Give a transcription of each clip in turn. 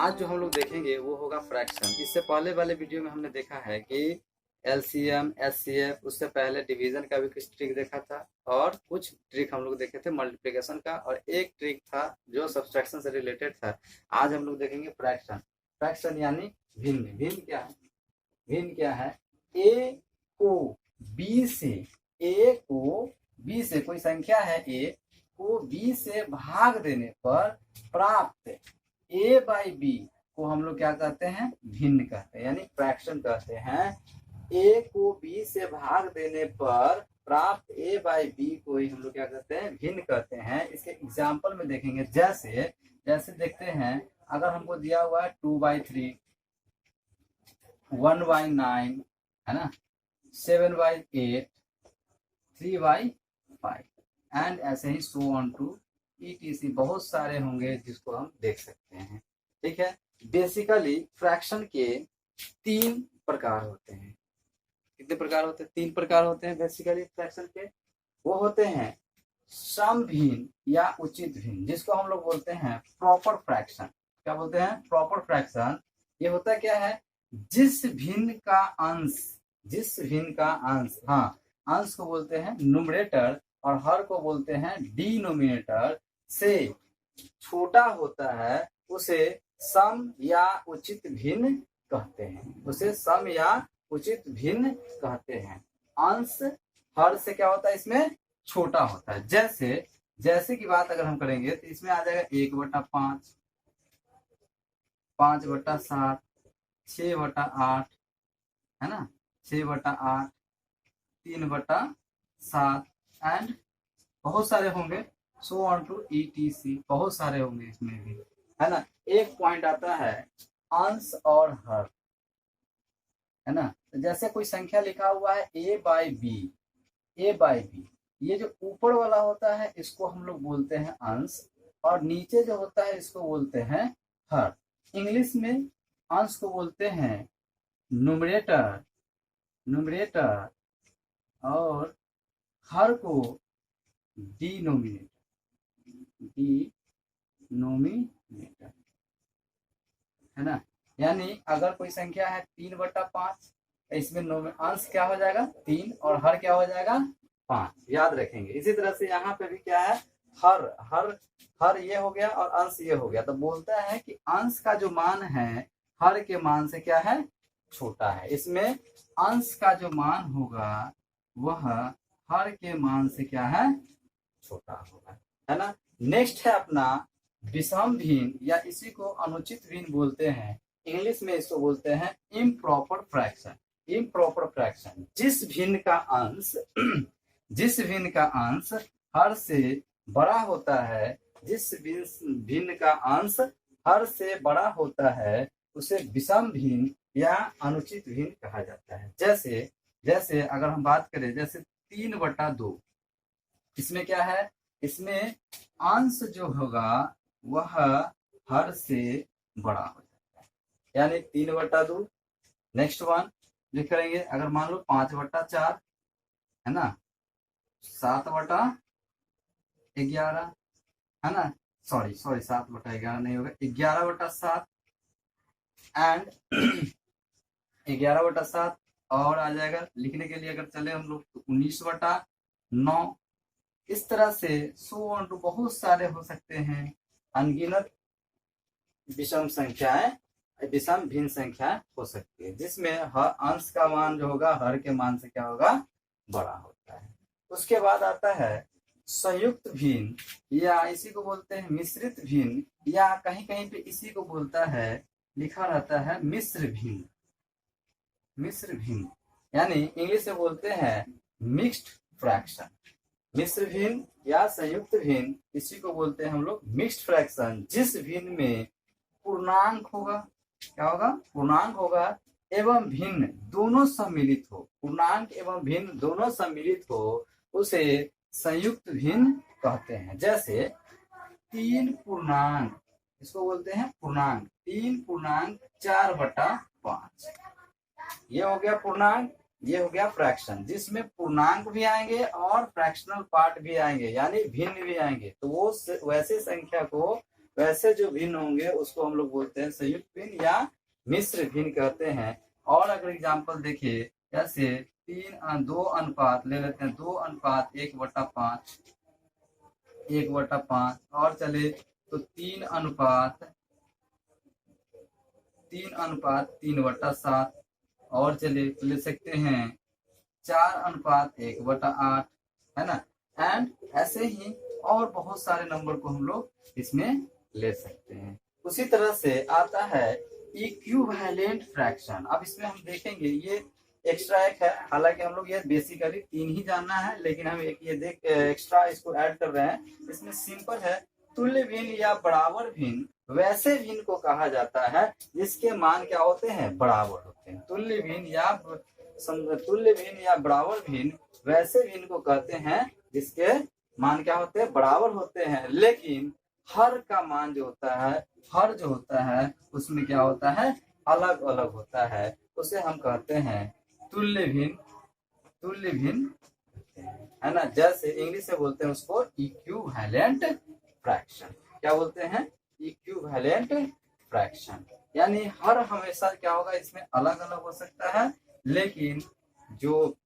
आज जो हम लोग देखेंगे वो होगा फ्रैक्शन। इससे पहले वाले वीडियो में हमने देखा है कि एलसीएम, एचसीएफ, उससे पहले डिवीजन का भी कुछ ट्रिक देखा था और कुछ ट्रिक हम लोग देखे थे मल्टीप्लिकेशन का, और एक ट्रिक था जो सब्सट्रैक्शन से रिलेटेड था। आज हम लोग देखेंगे फ्रैक्शन। फ्रैक्शन यानी भिन्न। भिन्न क्या है? भिन्न क्या है? ए को बी से, कोई संख्या है ए को बी से भाग देने पर प्राप्त ए बाई बी को हम लोग क्या कहते हैं? भिन्न कहते हैं, यानी फ्रैक्शन कहते हैं। ए को बी से भाग देने पर प्राप्त ए बाई बी को ही हम लोग क्या कहते हैं? भिन्न कहते हैं। इसके एग्जाम्पल में देखेंगे, जैसे जैसे देखते हैं, अगर हमको दिया हुआ है 2/3, 1/9, है ना, 7/8, 3/5, एंड ऐसे ही सो ऑन टू ETC बहुत सारे होंगे जिसको हम देख सकते हैं। ठीक है, बेसिकली फ्रैक्शन के 3 प्रकार होते हैं। कितने प्रकार होते हैं? 3 प्रकार होते हैं बेसिकली फ्रैक्शन के। वो होते हैं सम भिन्न या उचित भिन्न, जिसको हम लोग बोलते हैं प्रॉपर फ्रैक्शन। क्या बोलते हैं? Proper fraction. ये होता क्या है? जिस भिन्न का अंश, हाँ, अंश को बोलते हैं न्यूमरेटर और हर को बोलते हैं डिनोमिनेटर, से छोटा होता है उसे सम या उचित भिन्न कहते हैं। उसे सम या उचित भिन्न कहते हैं। अंश हर से क्या होता है? इसमें छोटा होता है। जैसे की बात अगर हम करेंगे तो इसमें आ जाएगा 1/5, 5/7, 6/8, है ना, 6/8, 3/7, एंड बहुत सारे होंगे, सो ऑन टू ETC बहुत सारे होंगे इसमें भी, है ना। एक पॉइंट आता है अंश और हर, है ना। तो जैसे कोई संख्या लिखा हुआ है A बाई बी, ये जो ऊपर वाला होता है इसको हम लोग बोलते हैं अंश, और नीचे जो होता है इसको बोलते हैं हर। इंग्लिश में अंश को बोलते हैं न्यूमरेटर, और हर को डिनोमिनेटर, है ना। यानी अगर कोई संख्या है 3/5, इसमें अंश क्या हो जाएगा? 3 और हर क्या हो जाएगा? 5। याद रखेंगे। इसी तरह से यहाँ पे भी क्या है? हर ये हो गया और अंश ये हो गया। तो बोलता है कि अंश का जो मान है हर के मान से क्या है? छोटा है। इसमें अंश का जो मान होगा वह हर के मान से क्या है? छोटा होगा, है ना। नेक्स्ट है अपना विषम भिन्न, या इसी को अनुचित भिन्न बोलते हैं। इंग्लिश में इसको बोलते हैं इम्प्रॉपर फ्रैक्शन। जिस भिन्न का अंश हर से बड़ा होता है, उसे विषम भिन्न या अनुचित भिन्न कहा जाता है। जैसे अगर हम बात करें, जैसे 3/2, इसमें क्या है? इसमें अंश जो होगा वह हर से बड़ा हो जाता है, यानी 3/2। नेक्स्ट वन जो करेंगे, अगर मान लो 5/4, है ना, 7/11, है ना, सॉरी 7/11 नहीं होगा, 11/7, एंड 11/7 और आ जाएगा। लिखने के लिए अगर चले हम लोग तो 19/9। इस तरह से सो ऑन टू बहुत सारे हो सकते हैं, अनगिनत विषम भिन्न संख्या हो सकती है, जिसमें हर अंश का मान जो होगा हर के मान से क्या होगा? बड़ा होता है। उसके बाद आता है संयुक्त भिन्न, या इसी को बोलते हैं मिश्रित भिन्न, या कहीं कहीं पे इसी को बोलता है, लिखा रहता है मिश्र भिन्न, यानी इंग्लिश में बोलते हैं मिक्स्ड फ्रैक्शन। मिश्र भिन्न या संयुक्त भिन्न, इसी को बोलते हैं हम लोग मिक्स्ड फ्रैक्शन। जिस भिन्न में पूर्णांक होगा, क्या होगा? पूर्णांक होगा एवं भिन्न दोनों सम्मिलित हो, उसे संयुक्त भिन्न कहते हैं। जैसे 3 पूर्णांक, इसको बोलते हैं पूर्णांक, 3/4/5, ये हो गया पूर्णांक, ये हो गया फ्रैक्शन, जिसमें पूर्णांक भी आएंगे और फ्रैक्शनल पार्ट भी आएंगे, यानी भिन्न भी आएंगे। तो वो वैसे संख्या को वैसे जो भिन्न होंगे उसको हम लोग बोलते हैं संयुक्त भिन्न या मिश्र भिन्न कहते हैं। और अगर एग्जाम्पल देखिए जैसे 2 अनुपात ले लेते हैं, 2:1/5, 1/5, और चले तो 3:3/7, और चले तो ले सकते हैं 4:1/8, है ना। एंड ऐसे ही और बहुत सारे नंबर को हम लोग इसमें ले सकते हैं। उसी तरह से आता है इक्विवेलेंट फ्रैक्शन। अब इसमें हम देखेंगे ये एक्स्ट्रा एक है, हालांकि हम लोग ये बेसिकली 3 ही जानना है, लेकिन हम एक ये देख एक्स्ट्रा इसको ऐड कर रहे हैं। इसमें सिंपल है, तुल्य भिन्न या बराबर भिन्न वैसे भिन्न को कहा जाता है जिसके मान क्या होते हैं, बराबर होते हैं। तुल्य भिन्न या बराबर भिन्न वैसे भिन्न को कहते हैं जिसके मान क्या होते हैं, बराबर होते हैं, लेकिन हर का मान जो होता है, हर जो होता है उसमें क्या होता है, अलग अलग होता है। उसे हम कहते हैं तुल्य भिन्न, है ना। जैसे इंग्लिश में बोलते हैं उसको इक्विवेलेंट फ्रैक्शन। क्या बोलते हैं, इक्विवेलेंट फ्रैक्शन। यानी हर हमेशा क्या होगा, इसमें अलग अलग हो सकता है, लेकिन जो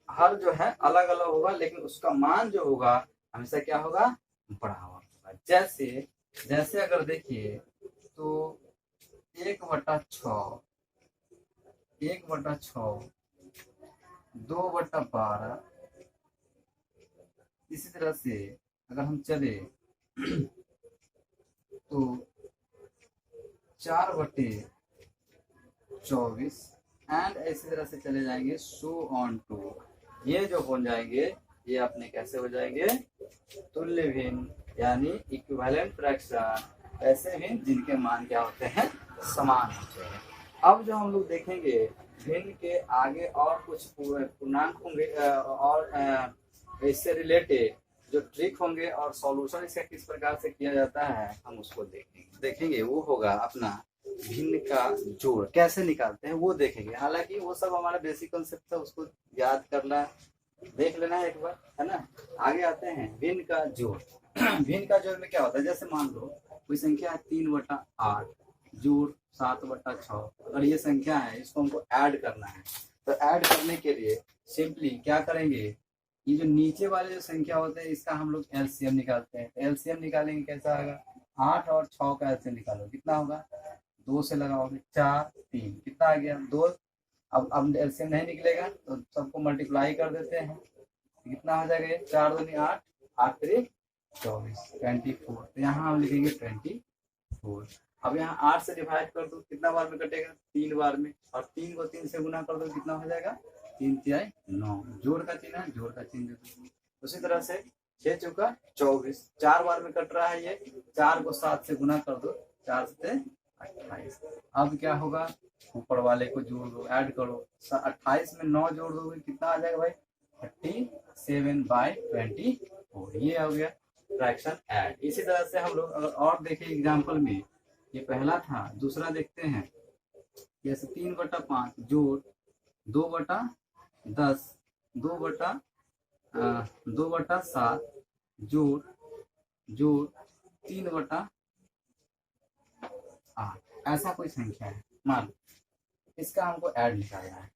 हर जो है अलग अलग होगा, लेकिन उसका मान जो होगा हमेशा क्या होगा, बराबर होगा। जैसे अगर देखिए तो 1/6, 2/12, इसी तरह से अगर हम चले तो 4/24, एंड इसी तरह से चले जाएंगे सो ऑन टू। ये जो हो जाएंगे ये अपने कैसे हो जाएंगे, तुल्य भिन्न यानी इक्विवेलेंट फ्रैक्शन, ऐसे भिन्न जिनके मान क्या होते हैं, समान होते हैं। अब जो हम लोग देखेंगे भिन्न के आगे और कुछ पूर्णांक होंगे और इससे रिलेटेड जो ट्रिक होंगे और सॉल्यूशन इसका किस प्रकार से किया जाता है हम उसको देखेंगे। वो होगा अपना भिन्न का जोड़ कैसे निकालते हैं वो देखेंगे। हालांकि वो सब हमारा बेसिक कंसेप्ट है, उसको याद करना, देख लेना एक बार, है ना। आगे आते हैं भिन्न का जोड़। भिन्न का जोड़ में क्या होता है, जैसे मान लो कोई संख्या है 3/8 जोड़ 7/6, अगर ये संख्या है इसको हमको ऐड करना है, तो ऐड करने के लिए सिंपली क्या करेंगे, ये जो नीचे वाले जो संख्या होते हैं इसका हम लोग एलसीएम निकालते हैं। एलसीएम निकालेंगे कैसा होगा, 8 और 6 का एलसीएम निकालो, कितना होगा, 2 से लगाओगे 4, 3, कितना आ गया 2। अब एलसीएम नहीं निकलेगा तो सबको मल्टीप्लाई कर देते हैं, कितना हो जाएगा, 4 दूनी 8, 8 3 24, 24। तो यहाँ हम लिखेंगे 24। अब यहाँ 8 से डिवाइड कर दो, कितना बार में कटेगा, 3 बार में, और 3 को 3 से गुना कर दो, कितना हो जाएगा, 3 3 9, जोड़ का चिन्ह है, जोड़ का चिन्ह दे दो। उसी तरह से 6 चौका 24, 4 बार में कट रहा है ये, 4 को 7 से गुना कर दो, 4 से 28। अब क्या होगा, ऊपर वाले को जोड़ दो, ऐड करो, 28 में 9 जोड़ दोगे, कितना आ जाएगा भाई, 37/24। ये हो गया फ्रैक्शन ऐड। इसी तरह से हम लोग अगर और देखें एग्जाम्पल में, ये पहला था, दूसरा देखते हैं। जैसे 3/5 जोड़ 2/10, 2/7 जोड़ 3/8, ऐसा कोई संख्या है मान, इसका हमको ऐड निकालना है।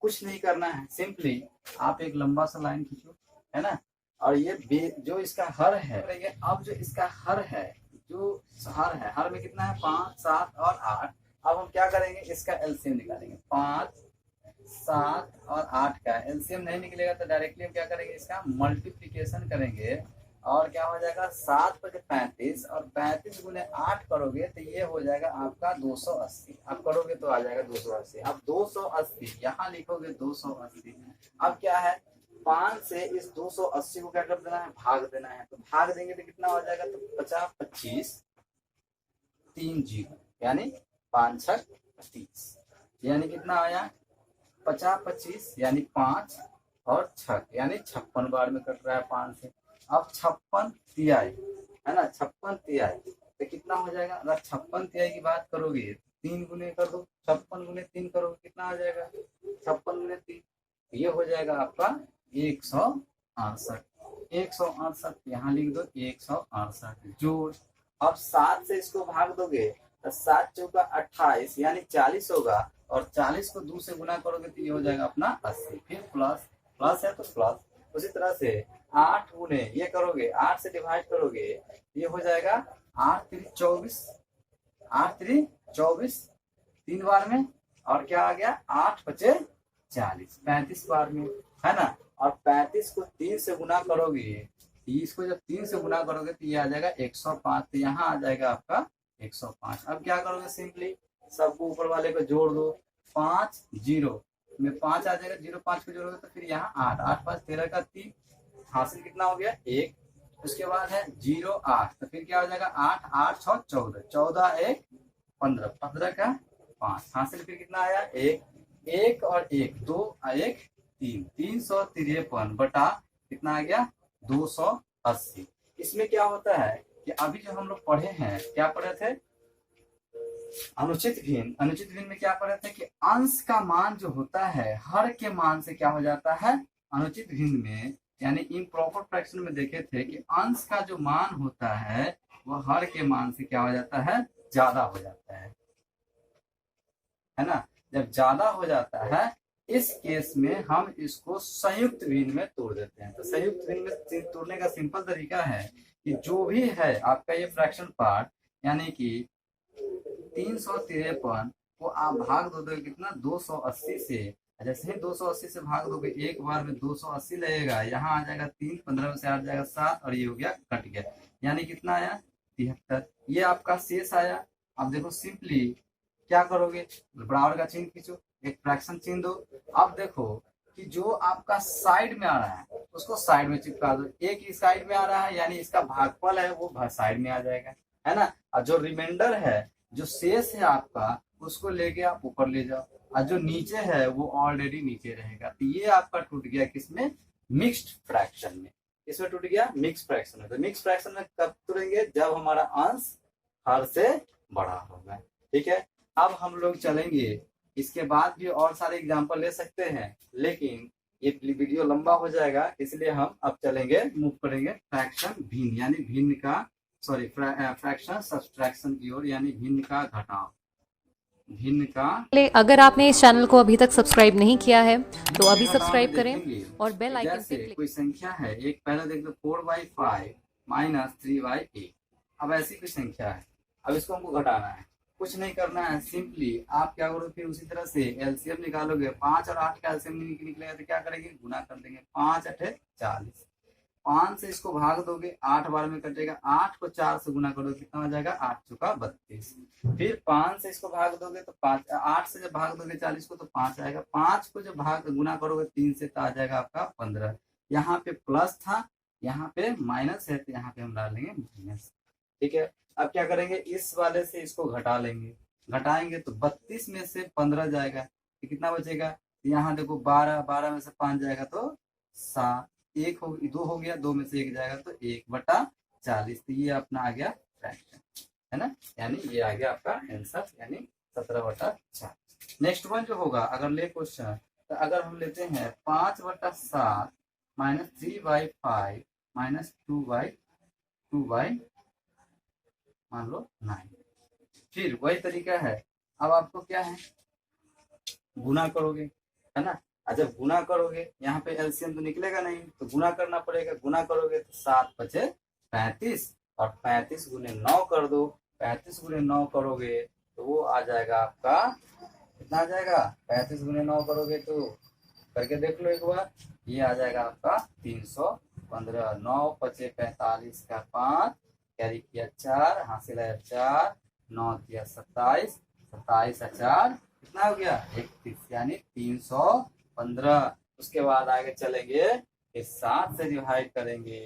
कुछ नहीं करना है, सिंपली आप एक लंबा सा लाइन खींचो, है ना, और ये जो इसका हर है, अब जो इसका हर है, हर में कितना है, 5, 7 और 8। अब हम क्या करेंगे, इसका एलसीएम निकालेंगे। 5, 7 और 8 का एलसीएम नहीं निकलेगा तो डायरेक्टली हम क्या करेंगे, इसका मल्टीप्लीकेशन करेंगे, और क्या हो जाएगा, 7 × 35, और 35 × 8 करोगे तो ये हो जाएगा आपका 280। आप करोगे तो आ जाएगा 280। अब 280 यहाँ लिखोगे 280। अब क्या है, 5 से इस 280 को क्या कर देना है, भाग देना है। तो भाग देंगे तो कितना हो जाएगा, तो 50 25 3 0, यानी 5 6 30, यानी कितना आया, 50 25 यानी 5 और 6 यानी 56 बार में कट रहा है 5 से। अब 56 तिहाई, है ना, 56 तिहाई तो कितना हो जाएगा, अगर 56 तिहाई की बात करोगे 3 गुने कर दो, 56 × 3 करोगे, कितना आ जाएगा, 56 × 3, ये हो जाएगा आपका 168। 168 यहाँ लिख दो 168 जोड़। अब 7 से इसको भाग दोगे तो 7 चौका 28 यानी 40 होगा, और 40 को 2 से गुना करोगे तो ये हो जाएगा अपना 80। फिर प्लस प्लस है तो प्लस, उसी तरह से 8 गुने ये करोगे 8 से डिवाइड करोगे ये हो जाएगा 8 3 24, 8 3 24 3 बार में, और क्या आ गया 8 5 40 35 बार में, है ना। और 35 को 3 से गुना करोगे, 30 को जब 3 से गुना करोगे तो ये आ जाएगा 105, तो यहाँ आ जाएगा आपका 105। अब क्या करोगे सिंपली सबको ऊपर वाले को जोड़ दो, 5 0 में 5 आ जाएगा, 0 5 को जोड़ोगे तो फिर यहाँ 8 8 5 13 का 3 हासिल कितना हो गया 1। उसके बाद है 0 8 तो फिर क्या हो जाएगा 8 8 6 14 14 1 15 15 का 5 हासिल फिर कितना आया 1 1 और 1 2 1 3 353 बटा कितना आ गया 280। इसमें क्या होता है कि अभी जो हम लोग पढ़े हैं क्या पढ़े थे अनुचित भिन्न। अनुचित भिन्न में क्या पढ़े थे कि अंश का मान जो होता है हर के मान से क्या हो जाता है अनुचित भिन्न में, यानी इम्प्रॉपर फ्रैक्शन में देखे थे कि अंश का जो मान होता है वह हर के मान से क्या हो जाता है ज्यादा हो जाता है ना। जब ज्यादा हो जाता है इस केस में हम इसको संयुक्त भिन्न में तोड़ देते हैं। तो संयुक्त भिन्न में तोड़ने का सिंपल तरीका है कि जो भी है आपका ये फ्रैक्शन पार्ट यानी कि 353 को आप भाग दोगे कितना 280 से, जैसे ही 280 से भाग दोगे एक बार में 280 लगेगा, यहाँ आ जाएगा 3 15 में से 8 जाएगा 7 और ये हो गया कट गया, यानी कितना आया 73। ये आपका शेष आया। अब देखो सिंपली क्या करोगे बराबर का चिन्ह खींचो, एक फ्रैक्शन चिन्ह दो। अब देखो कि जो आपका साइड में आ रहा है उसको साइड में चिपका दो, एक ही साइड में आ रहा है यानी इसका भागफल है वो साइड में आ जाएगा, है ना। और जो रिमाइंडर है जो शेष है आपका उसको लेके आप ऊपर ले जाओ, और जो नीचे है वो ऑलरेडी नीचे रहेगा। तो ये आपका टूट गया किसमें मिक्स्ड फ्रैक्शन में, इसमें टूट गया मिक्स फ्रैक्शन में। तो मिक्स फ्रैक्शन में कब तोड़ेंगे जब हमारा अंश हर से बड़ा होगा, ठीक है। अब हम लोग चलेंगे, इसके बाद भी और सारे एग्जांपल ले सकते हैं लेकिन ये वीडियो लंबा हो जाएगा, इसलिए हम अब चलेंगे मूव करेंगे फ्रैक्शन भिन्न यानी भिन्न का सॉरी फ्रैक्शन सब्सट्रैक्शन की ओर, यानी भिन्न का घटाव भिन्न का। अगर आपने इस चैनल को अभी तक सब्सक्राइब नहीं किया है तो अभी सब्सक्राइब करें और बेल आइकन पे क्लिक। कोई संख्या है एक पहले देख लो 4/5 माइनस 3/8। अब ऐसी कोई संख्या है, अब इसको हमको घटाना है, कुछ नहीं करना है, सिंपली आप क्या करोगे फिर उसी तरह से एलसीएम निकालोगे। 5 और 8 का एलसीएम निकलेगा तो क्या करेंगे गुना कर देंगे, 5 8 40। 5 से इसको भाग दोगे 8 बार में कटेगा, 8 को 4 से गुना करोगे कितना हो जाएगा 8 चौका 32। फिर 5 से इसको भाग दोगे तो 5 8 से जब भाग दोगे 40 को तो 5 आएगा, 5 को जब भाग गुना करोगे 3 से तो आ जाएगा आपका 15। यहाँ पे प्लस था यहाँ पे माइनस है तो यहाँ पे हम डालेंगे माइनस, ठीक है। अब क्या करेंगे इस वाले से इसको घटा लेंगे, घटाएंगे तो 32 में से 15 जाएगा तो कितना बचेगा, यहाँ देखो 12 12 में से 5 जाएगा तो 7, 1 हो 2 हो गया, 2 में से 1 जाएगा तो 1/40। तो ये अपना आ गया फ्रैक्शन, है ना, यानी ये आ गया आपका आंसर यानी 17/4। नेक्स्ट वन जो होगा अगर ले क्वेश्चन तो अगर हम लेते हैं 5/7 माइनस 3/5 माइनस 2/2 मान लो 9। फिर वही तरीका है, अब आपको क्या है गुना करोगे, है ना। जब गुना करोगे यहाँ पे एलसीएम तो निकलेगा नहीं तो गुना करना पड़ेगा, गुना करोगे तो 7 5 35 और 35 गुने 9 कर दो, 35 गुने 9 करोगे तो वो आ जाएगा आपका कितना आ जाएगा 35 गुने 9 करोगे तो करके देख लो एक बार, ये आ जाएगा आपका 315। 9 5 45 का 5 कैरी किया 4 हासिल है 4 9 किया 27 27 4 कितना हो गया 31 यानी 315। उसके बाद आगे चलेंगे 7 से डिवाइड करेंगे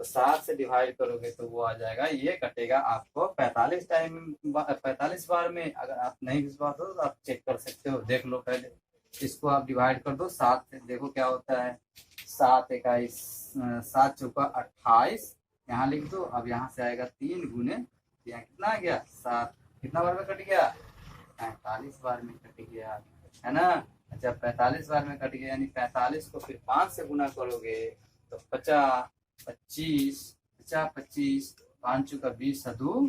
तो 7 से डिवाइड करोगे तो वो आ जाएगा ये कटेगा आपको 45 बार में। अगर आप नहीं विश्वास हो तो आप चेक कर सकते हो, देख लो पहले इसको आप डिवाइड कर दो 7 से, देखो क्या होता है 7 21 7 चौका 28 यहाँ लिख दो। अब यहाँ से आएगा 3 गुने यहाँ कितना आ गया 7, कितना बार में कट गया 45 बार में कट गया, है ना। जब 45 बार में कट गया यानी 45 को फिर 5 से गुना करोगे तो 50 25, 50 25, 5 चौका 20 दो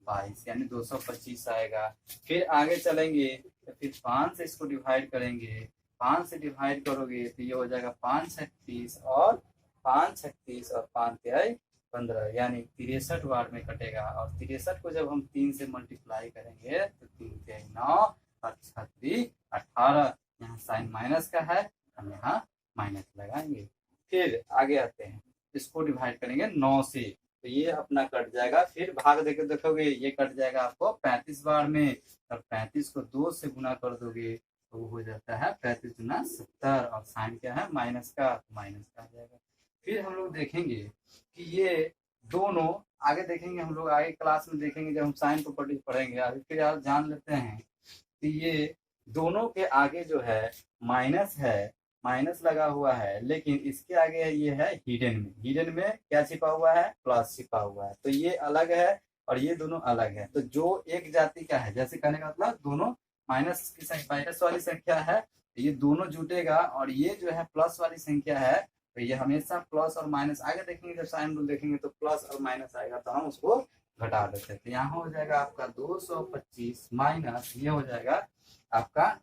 22, यानी 225 आएगा। फिर आगे चलेंगे तो फिर 5 से इसको डिवाइड करेंगे, 5 से डिवाइड करोगे तो ये हो जाएगा 5 36 और 5 36 और 5 तिहाई 15, यानी 63 बार में कटेगा। और 63 को जब हम 3 से मल्टीप्लाई करेंगे तो 3 तिहाई 9 और 36 18, यहाँ साइन माइनस का है, हम यहाँ माइनस लगाएंगे। फिर आगे आते हैं, इसको डिवाइड करेंगे 9 से तो ये अपना कट जाएगा। फिर भाग देके देखोगे ये कट जाएगा आपको 35 बार में, और 35 को 2 से गुना कर दोगे तो वो हो जाता है 35 गुना 70, और साइन क्या है माइनस का, माइनस का आ जाएगा। फिर हम लोग देखेंगे कि ये दोनों, आगे देखेंगे हम लोग आगे क्लास में देखेंगे जब हम साइन प्रॉपर्टी पढ़ेंगे। अभी फिर आप जान लेते हैं कि ये दोनों के आगे जो है माइनस है, माइनस लगा हुआ है, लेकिन इसके आगे ये है हिडन में, हिडन में क्या छिपा हुआ है, प्लस छिपा हुआ है। तो ये अलग है और ये दोनों अलग है। तो जो एक जाति का है, जैसे कहने का मतलब दोनों माइनस की संख्या, माइनस वाली संख्या है, तो ये दोनों जुटेगा, और ये जो है प्लस वाली संख्या है तो ये हमेशा प्लस और माइनस, आगे देखेंगे जब साइन रूल देखेंगे तो प्लस और माइनस आएगा तो हम उसको घटा देते हैं। तो यहाँ हो जाएगा आपका 225 माइनस, ये हो जाएगा आपका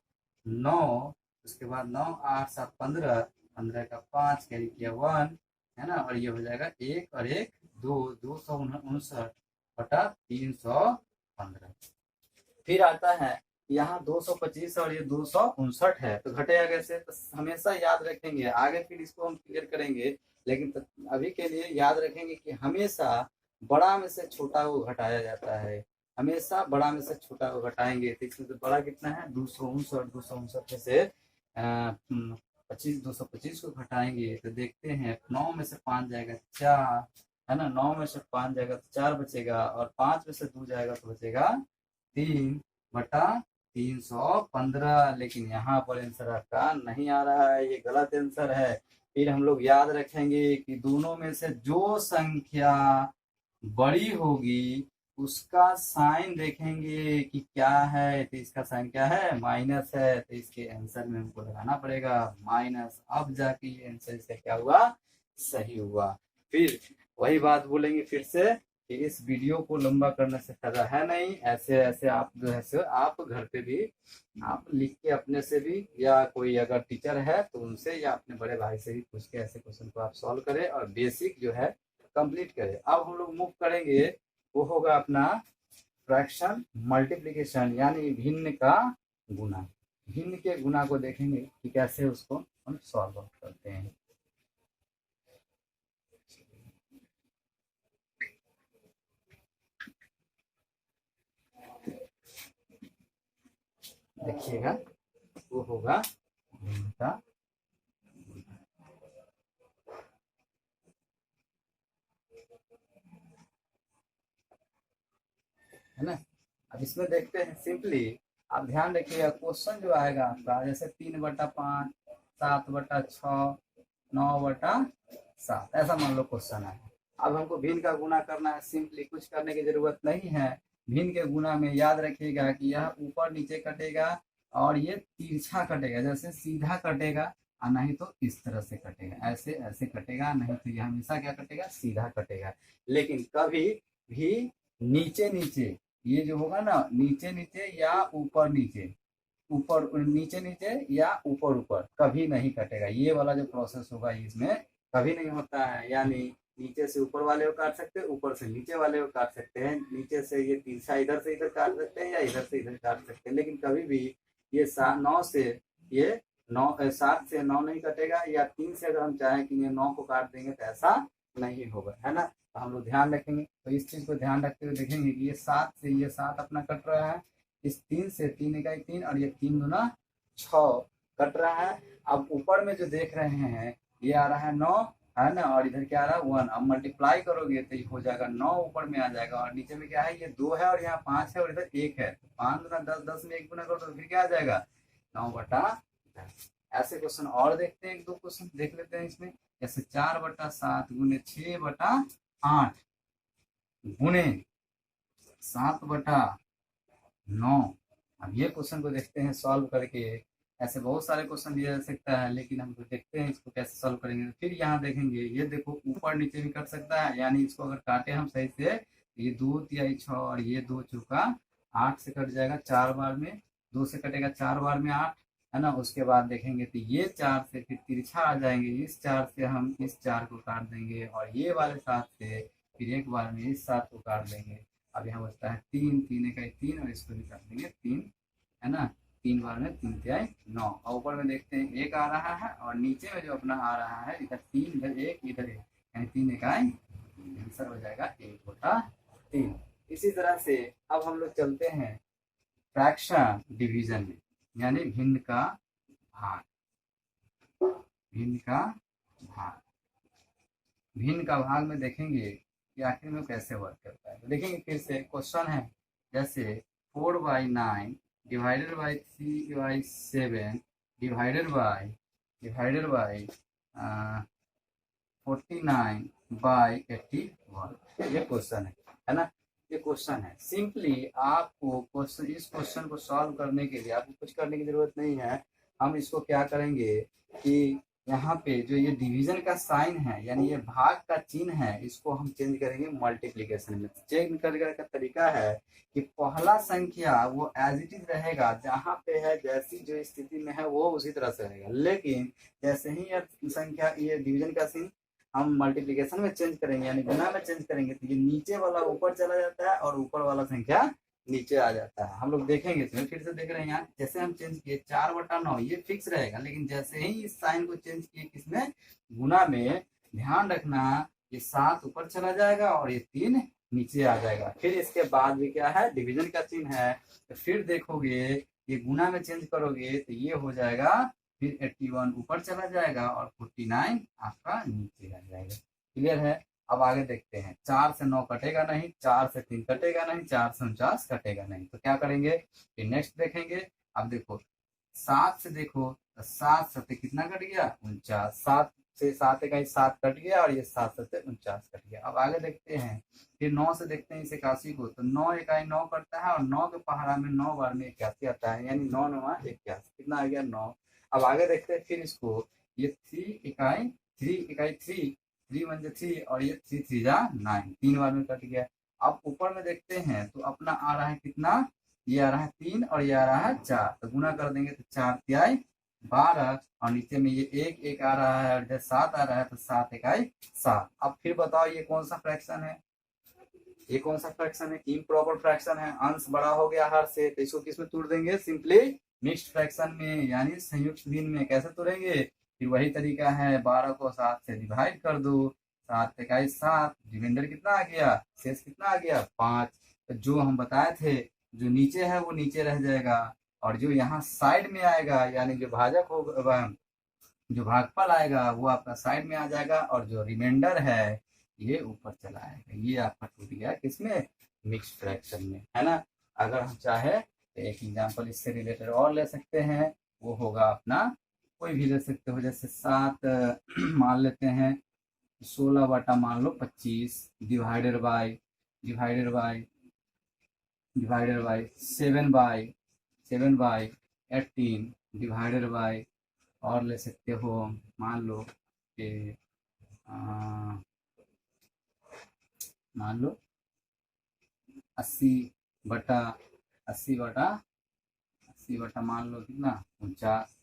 9, उसके बाद 9 8 7 15, 15 का 5 कैरी किया 1 है ना, और ये हो जाएगा 1 और 1 2, 259 बटा 315। फिर आता है यहाँ 225 और ये 259 है, तो घटेगा कैसे, तो हमेशा याद रखेंगे, आगे फिर इसको हम क्लियर करेंगे, लेकिन अभी के लिए याद रखेंगे कि हमेशा बड़ा में से छोटा को घटाया जाता है, हमेशा बड़ा में से छोटा को घटाएंगे। तो इसमें तो बड़ा कितना है 259, 259 में से 225 को घटाएंगे तो देखते हैं 9 में से 5 जाएगा 4 है ना, 9 में से 5 जाएगा तो 4 बचेगा, और 5 में से 2 जाएगा तो बचेगा 3 बटा 315। लेकिन यहाँ पर आंसर आपका नहीं आ रहा है, ये गलत आंसर है। फिर हम लोग याद रखेंगे कि दोनों में से जो संख्या बड़ी होगी उसका साइन देखेंगे कि क्या है, तो इसका साइन क्या है माइनस है, तो इसके आंसर में हमको लगाना पड़ेगा माइनस, अब जाके ये आंसर इसका क्या हुआ, सही हुआ। फिर वही बात बोलेंगे फिर से कि इस वीडियो को लंबा करने से फायदा है नहीं, ऐसे ऐसे आप जो है सो आप घर पे भी आप लिख के अपने से भी, या कोई अगर टीचर है तो उनसे या अपने बड़े भाई से भी पूछ के ऐसे क्वेश्चन को आप सॉल्व करें और बेसिक जो है कंप्लीट करें। अब हम लोग मूव करेंगे, वो होगा अपना फ्रैक्शन मल्टीप्लिकेशन, यानी भिन्न का गुना। भिन्न के गुना को देखेंगे कि कैसे उसको हम सॉल्व करते हैं। देखिएगा वो होगा भिन्न का, है ना। अब इसमें देखते हैं सिंपली, आप ध्यान रखिएगा क्वेश्चन जो आएगा आपका जैसे 3/5, 7/6, 9/7, ऐसा मान लो क्वेश्चन है। अब हमको भिन्न का गुना करना है, सिंपली कुछ करने की जरूरत नहीं है। भिन्न के गुना में याद रखिएगा कि यह ऊपर नीचे कटेगा और ये तिरछा कटेगा, जैसे सीधा कटेगा और नहीं तो इस तरह से कटेगा, ऐसे ऐसे कटेगा, नहीं तो यह हमेशा क्या कटेगा, सीधा कटेगा। लेकिन कभी भी नीचे नीचे, ये जो होगा ना नीचे नीचे या ऊपर नीचे, ऊपर नीचे नीचे या ऊपर ऊपर कभी नहीं कटेगा। ये वाला जो प्रोसेस होगा इसमें कभी नहीं होता है, यानी नीचे से ऊपर वाले को काट सकते हैं, ऊपर से नीचे वाले को काट सकते हैं, नीचे से ये तिरछा इधर से इधर काट सकते हैं या इधर से इधर काट सकते हैं। लेकिन कभी भी ये 9 से ये 7 से 9 नहीं कटेगा, या 3 से अगर हम चाहें कि ये 9 को काट देंगे तो ऐसा नहीं होगा, है ना। तो हम लोग ध्यान रखेंगे, तो इस चीज को ध्यान रखते हुए देखेंगे कि ये 7 से ये 7 अपना कट रहा है, इस 3 से 3 इकाई 3 और ये 3 दूना 6 कट रहा है। अब ऊपर में जो देख रहे हैं ये आ रहा है 9, है ना, और इधर क्या आ रहा है 1। अब मल्टीप्लाई करोगे तो ये हो जाएगा 9 ऊपर में आ जाएगा, और नीचे में क्या है ये 2 है और यहाँ 5 है और इधर 1 है, 5 दूना 10, 10 में 1 गुना करो तो फिर क्या आ जाएगा 9/10। ऐसे क्वेश्चन और देखते हैं, 1-2 क्वेश्चन देख लेते हैं इसमें, जैसे 4/7 गुने 6/8 गुने 7/9। अब ये क्वेश्चन को देखते हैं सॉल्व करके। ऐसे बहुत सारे क्वेश्चन दिया जा सकता है, लेकिन हम तो देखते हैं इसको कैसे सॉल्व करेंगे। फिर यहाँ देखेंगे, ये देखो ऊपर नीचे भी कट सकता है, यानी इसको अगर काटे हम सही से, ये 2 तिहाई 6 और ये 2 चौका 8 से कट जाएगा 4 बार में, 2 से कटेगा 4 बार में 8, है ना। उसके बाद देखेंगे तो ये 4 से फिर तिरछा आ जाएंगे, इस 4 से हम इस 4 को काट देंगे, और ये वाले 7 से फिर एक बार में इस 7 को काट देंगे। अब यहाँ बचता है 3, 3 इकाई 3, और इसको भी काट देंगे 3, है ना। 3 बार में 3 तिहाई 9, और ऊपर में देखते हैं 1 आ रहा है, और नीचे में जो अपना आ रहा है इधर 3 इधर 1 इधर 1, यानी 3 इकाई, आंसर हो जाएगा 1/3। इसी तरह से अब हम लोग चलते हैं फ्रैक्शन डिवीजन में, यानी भिन्न का भाग। भिन्न का भाग, भिन्न का भाग में देखेंगे कि आखिर में कैसे वर्क करता है। तो देखेंगे फिर से क्वेश्चन है, जैसे 4/9 डिवाइडेड बाई 3/7 डिवाइडेड बाई 49/81, ये क्वेश्चन है ना। ये क्वेश्चन है। सिंपली आपको क्वेश्चन, इस क्वेश्चन को सॉल्व करने के लिए आपको कुछ करने की जरूरत नहीं है। हम इसको क्या करेंगे कि यहाँ पे जो ये डिवीजन का साइन है, यानी ये भाग का चिन्ह है, इसको हम चेंज करेंगे मल्टीप्लिकेशन में। चेंज करने का तरीका है कि पहला संख्या वो एज इट इज रहेगा, जहाँ पे है जैसी जो स्थिति में है वो उसी तरह से रहेगा, लेकिन जैसे ही ये संख्या, ये डिवीजन का चिन्ह हम मल्टीप्लिकेशन में चेंज करेंगे, यानी गुना में चेंज करेंगे, तो ये नीचे वाला ऊपर चला जाता है और ऊपर वाला संख्या नीचे आ जाता है। हम लोग देखेंगे, तो फिर से देख रहे हैं यहाँ, जैसे हम चेंज किए 4/9, ये फिक्स रहेगा, लेकिन जैसे ही इस साइन को चेंज किए किसमें, गुना में, ध्यान रखना ये 7 ऊपर चला जाएगा और ये 3 नीचे आ जाएगा। फिर इसके बाद भी क्या है, डिवीजन का चिन्ह है, तो फिर देखोगे ये गुना में चेंज करोगे तो ये हो जाएगा, फिर 81 ऊपर चला जाएगा और 49 आपका नीचे आ जाएगा। क्लियर है। अब आगे देखते हैं, 4 से 9 कटेगा नहीं, 4 से 3 कटेगा नहीं, 4 से 49 कटेगा नहीं, तो क्या करेंगे, फिर नेक्स्ट देखेंगे। अब देखो 7 से देखो, तो 7 से कितना कट गया, 49, 7 से 7 इकाई 7 कट गया, और ये 7 से 49 कट गया। अब आगे देखते हैं, फिर 9 से देखते हैं इस 81 को, तो 9 इकाई 9 कटता है, और 9 के पहाड़ा में 9 बार में 81 आता है, यानी 9 9 81, कितना आ गया 9। अब आगे देखते हैं फिर इसको, ये 3 इकाई 3 1 3, और ये 3 3 9, 3 बार में कट गया। अब ऊपर में देखते हैं तो अपना आ रहा है कितना, ये आ रहा है 3 और ये आ रहा है 4, तो गुना कर देंगे तो 4 तिहाई 12, और नीचे में ये 1 1 आ रहा है, और इधर 7 आ रहा है, तो 7 इकाई 7। अब फिर बताओ ये कौन सा फ्रैक्शन है, ये कौन सा फ्रैक्शन है, इम्प्रॉपर फ्रैक्शन है। अंश बड़ा हो गया हर से, तो इसको किसमें तोड़ देंगे, सिंपली मिक्स्ड फ्रैक्शन में, यानी संयुक्त भिन्न में। कैसे तोड़ेंगे, फिर वही तरीका है, 12 को 7 से डिवाइड कर दो, 7 इकाई 7, रिमाइंडर कितना आ गया, शेष कितना आ गया 5। तो जो हम बताए थे, जो नीचे है वो नीचे रह जाएगा, और जो यहाँ साइड में आएगा, यानी जो भाजक होगा, जो भागफल आएगा वो आपका साइड में आ जाएगा, और जो रिमाइंडर है ये ऊपर चला आएगा। ये आपका टूट गया किसमें, मिक्स फ्रैक्शन में, है ना। अगर हम चाहे तो एक एग्जांपल इससे रिलेटेड और ले सकते हैं, वो होगा अपना, कोई भी ले सकते हो, जैसे 7 मान लेते हैं, 16 बटा मान लो 25 डिवाइडेड बाय 7/18 डिवाइडेड बाय, और ले सकते हो मान लो कि मान लो 80/80 मान लो कितना 49।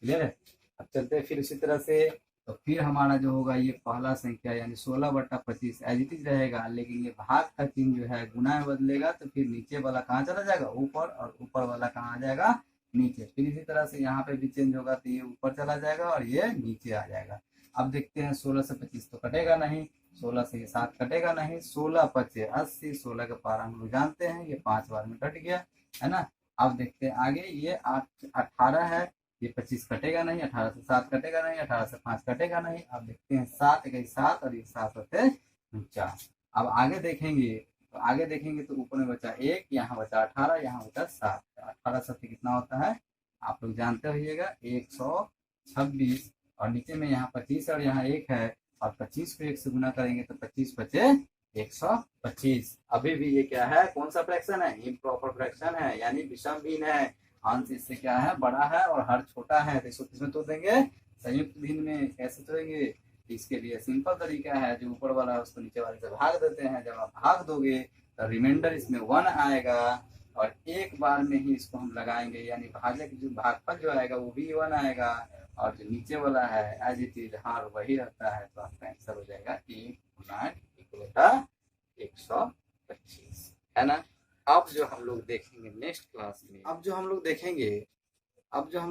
क्लियर है। अब चलते हैं फिर उसी तरह से, तो फिर हमारा जो होगा ये पहला संख्या, यानी 16/25 एज इट इज रहेगा, लेकिन ये भाग का चिन्ह जो है गुना में बदलेगा, तो फिर नीचे वाला कहाँ चला जाएगा, ऊपर, और ऊपर वाला कहाँ आ जाएगा, नीचे। फिर इसी तरह से यहाँ पे भी चेंज होगा, तो ये ऊपर चला जाएगा और ये नीचे आ जाएगा। अब देखते हैं 16 से 25 तो कटेगा नहीं, 16 से 7 कटेगा नहीं, 16 5 80, 16 का पारा हम लोग जानते हैं, ये 5 बार में कट गया, है ना। अब देखते हैं आगे, ये 18 है, ये 25 कटेगा नहीं, 18 से 7 कटेगा नहीं, 18 से 5 कटेगा नहीं। अब देखते हैं 7 इकाई 7, और ये 7 होते 49। अब आगे देखेंगे, तो आगे देखेंगे तो ऊपर में बचा 1, यहाँ बचा 18, यहाँ बचा 7, 18 7 कितना होता है आप लोग जानते होइएगा 126, और नीचे में यहाँ 25 और यहाँ 1 है, और 25 को 1 से गुना करेंगे तो 25 बचे 125। अभी भी ये क्या है, कौन सा फ्रैक्शन है, इम्प्रॉपर फ्रैक्शन है, यानी विषम भिन्न है। अंश इससे क्या है, बड़ा है और हर छोटा है, तो इसको किसमें तोड़ देंगे, संयुक्त भिन्न में। कैसे तोड़ेंगे, इसके लिए सिंपल तरीका है, जो ऊपर वाला है उसको नीचे वाले से भाग देते हैं। जब आप भाग दोगे तो रिमाइंडर इसमें 1 आएगा और एक बार में ही इसको हम लगाएंगे, यानी भाजक जो भागफल जो आएगा वो भी 1 आएगा और जो नीचे वाला है एज इट इज हार वही रहता है। तो आपका आंसर हो जाएगा 1/125 है ना। अब जो हम लोग देखेंगे नेक्स्ट क्लास में, अब जो हम